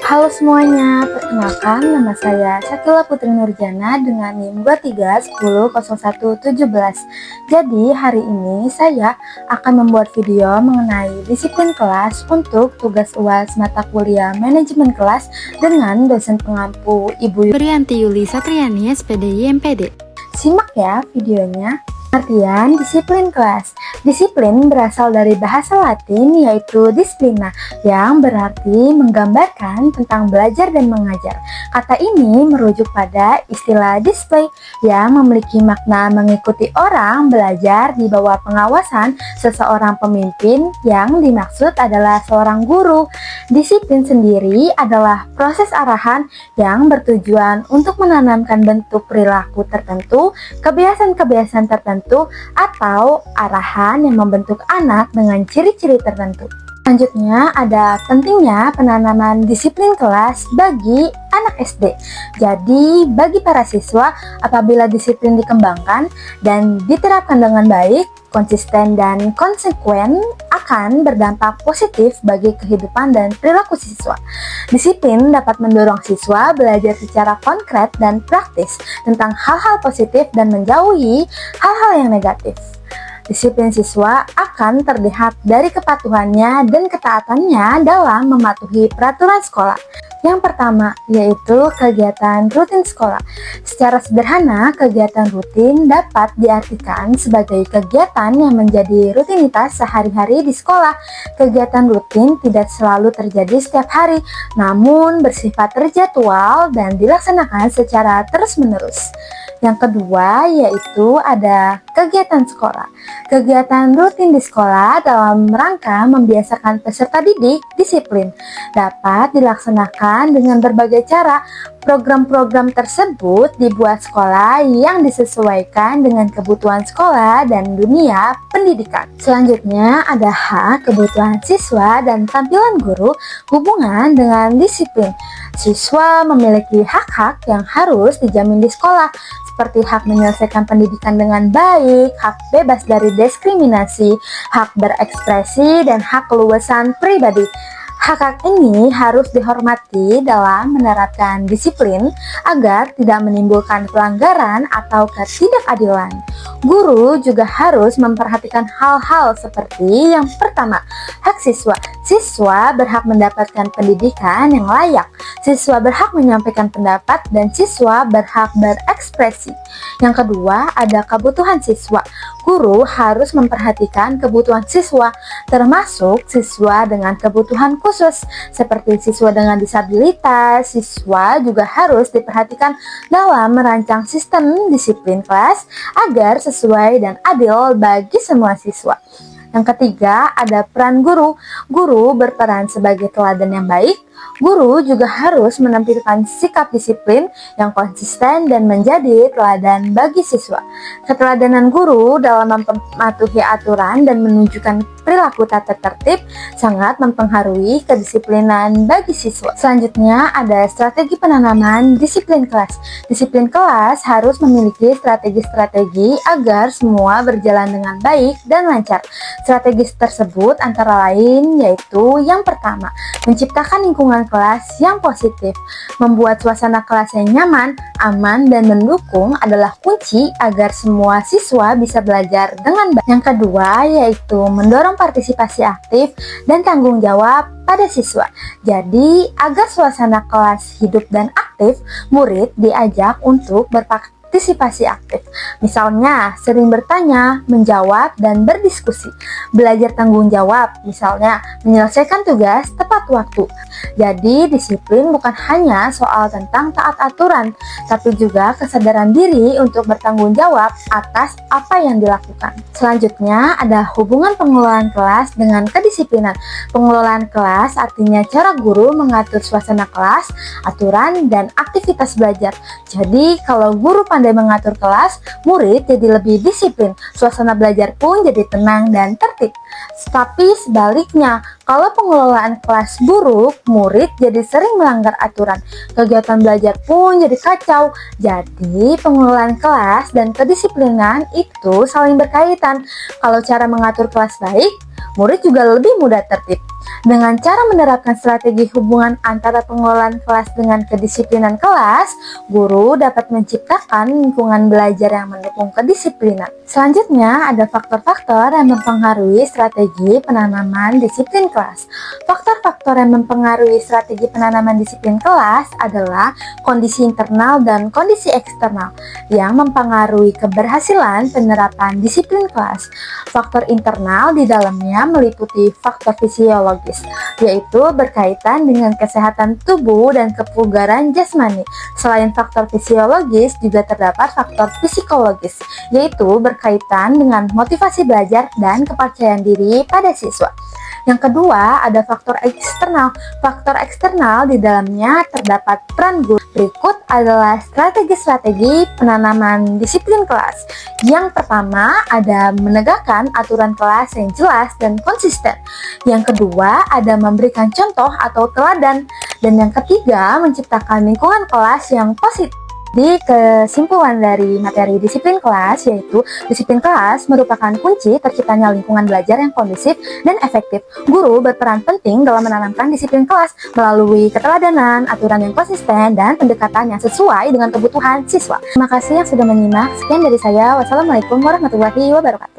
Halo semuanya, perkenalkan nama saya Syakila Putri Nurjana dengan NIM 23100117. Jadi hari ini saya akan membuat video mengenai disiplin kelas untuk tugas UAS mata kuliah manajemen kelas dengan dosen pengampu Ibu Yurianti Yuli Satriani, SPDI MPD. Simak ya videonya. Artian disiplin kelas. Disiplin berasal dari bahasa Latin yaitu disciplina yang berarti menggambarkan tentang belajar dan mengajar. Kata ini merujuk pada istilah display yang memiliki makna mengikuti orang belajar di bawah pengawasan seseorang pemimpin yang dimaksud adalah seorang guru. Disiplin sendiri adalah proses arahan yang bertujuan untuk menanamkan bentuk perilaku tertentu, kebiasaan-kebiasaan tertentu, atau arahan yang membentuk anak dengan ciri-ciri tertentu. Selanjutnya ada pentingnya penanaman disiplin kelas bagi anak SD. Jadi bagi para siswa, apabila disiplin dikembangkan dan diterapkan dengan baik, konsisten dan konsekuen akan berdampak positif bagi kehidupan dan perilaku siswa. Disiplin dapat mendorong siswa belajar secara konkret dan praktis tentang hal-hal positif dan menjauhi hal-hal yang negatif. Disiplin siswa akan terlihat dari kepatuhannya dan ketaatannya dalam mematuhi peraturan sekolah. Yang pertama yaitu kegiatan rutin sekolah. Secara sederhana, kegiatan rutin dapat diartikan sebagai kegiatan yang menjadi rutinitas sehari-hari di sekolah. Kegiatan rutin tidak selalu terjadi setiap hari, namun bersifat terjadwal dan dilaksanakan secara terus-menerus. Yang kedua yaitu ada kegiatan sekolah. Kegiatan rutin di sekolah dalam rangka membiasakan peserta didik disiplin dapat dilaksanakan dengan berbagai cara. Program-program tersebut dibuat sekolah yang disesuaikan dengan kebutuhan sekolah dan dunia pendidikan. Selanjutnya ada hak, kebutuhan siswa, dan tampilan guru hubungan dengan disiplin. Siswa memiliki hak-hak yang harus dijamin di sekolah, seperti hak menyelesaikan pendidikan dengan baik, hak bebas dari diskriminasi, hak berekspresi, dan hak keluasan pribadi. Hak-hak ini harus dihormati dalam menerapkan disiplin agar tidak menimbulkan pelanggaran atau ketidakadilan. Guru juga harus memperhatikan hal-hal seperti yang pertama, hak siswa. Siswa berhak mendapatkan pendidikan yang layak. Siswa berhak menyampaikan pendapat dan siswa berhak berekspresi. Yang kedua, ada kebutuhan siswa. Guru harus memperhatikan kebutuhan siswa, termasuk siswa dengan kebutuhan khusus, seperti siswa dengan disabilitas. Siswa juga harus diperhatikan dalam merancang sistem disiplin kelas agar sesuai dan adil bagi semua siswa. Yang ketiga, ada peran guru. Guru berperan sebagai teladan yang baik. Guru juga harus menampilkan sikap disiplin yang konsisten dan menjadi teladan bagi siswa. Keteladanan guru dalam mematuhi aturan dan menunjukkan perilaku tata tertib sangat mempengaruhi kedisiplinan bagi siswa. Selanjutnya ada strategi penanaman disiplin kelas. Disiplin kelas harus memiliki strategi-strategi agar semua berjalan dengan baik dan lancar. Strategi tersebut antara lain yaitu yang pertama, menciptakan lingkungan kelas yang positif. Membuat suasana kelas yang nyaman, aman, dan mendukung adalah kunci agar semua siswa bisa belajar dengan baik. Yang kedua yaitu mendorong partisipasi aktif dan tanggung jawab pada siswa. Jadi, agar suasana kelas hidup dan aktif, murid diajak untuk berpartisipasi aktif. Misalnya, sering bertanya, menjawab, dan berdiskusi. Belajar tanggung jawab, misalnya menyelesaikan tugas tepat waktu. Jadi, disiplin bukan hanya soal tentang taat aturan, tapi juga kesadaran diri untuk bertanggung jawab atas apa yang dilakukan. Selanjutnya, ada hubungan pengelolaan kelas dengan kedisiplinan. Pengelolaan kelas artinya cara guru mengatur suasana kelas, aturan, dan aktivitas belajar. Jadi, kalau guru pandai mengatur kelas, murid jadi lebih disiplin, suasana belajar pun jadi tenang dan tertib. Tapi sebaliknya, kalau pengelolaan kelas buruk, murid jadi sering melanggar aturan. Kegiatan belajar pun jadi kacau. Jadi, pengelolaan kelas dan kedisiplinan itu saling berkaitan. Kalau cara mengatur kelas baik, murid juga lebih mudah tertib. Dengan cara menerapkan strategi hubungan antara pengelolaan kelas dengan kedisiplinan kelas, guru dapat menciptakan lingkungan belajar yang mendukung kedisiplinan. Selanjutnya, ada faktor-faktor yang mempengaruhi strategi penanaman disiplin kelas. Faktor-faktor yang mempengaruhi strategi penanaman disiplin kelas adalah kondisi internal dan kondisi eksternal yang mempengaruhi keberhasilan penerapan disiplin kelas. Faktor internal di dalamnya meliputi faktor fisiologis, yaitu berkaitan dengan kesehatan tubuh dan kebugaran jasmani. Selain faktor fisiologis, juga terdapat faktor psikologis, yaitu berkaitan dengan motivasi belajar dan kepercayaan diri pada siswa. Yang kedua, ada faktor eksternal. Faktor eksternal di dalamnya terdapat peran guru. Berikut adalah strategi-strategi penanaman disiplin kelas. Yang pertama, ada menegakkan aturan kelas yang jelas dan konsisten. Yang kedua, ada memberikan contoh atau teladan. Dan yang ketiga, menciptakan lingkungan kelas yang positif. Di kesimpulan dari materi disiplin kelas, yaitu disiplin kelas merupakan kunci terciptanya lingkungan belajar yang kondusif dan efektif. Guru berperan penting dalam menanamkan disiplin kelas melalui keteladanan, aturan yang konsisten, dan pendekatan yang sesuai dengan kebutuhan siswa. Terima kasih yang sudah menyimak. Sekian dari saya. Wassalamualaikum warahmatullahi wabarakatuh.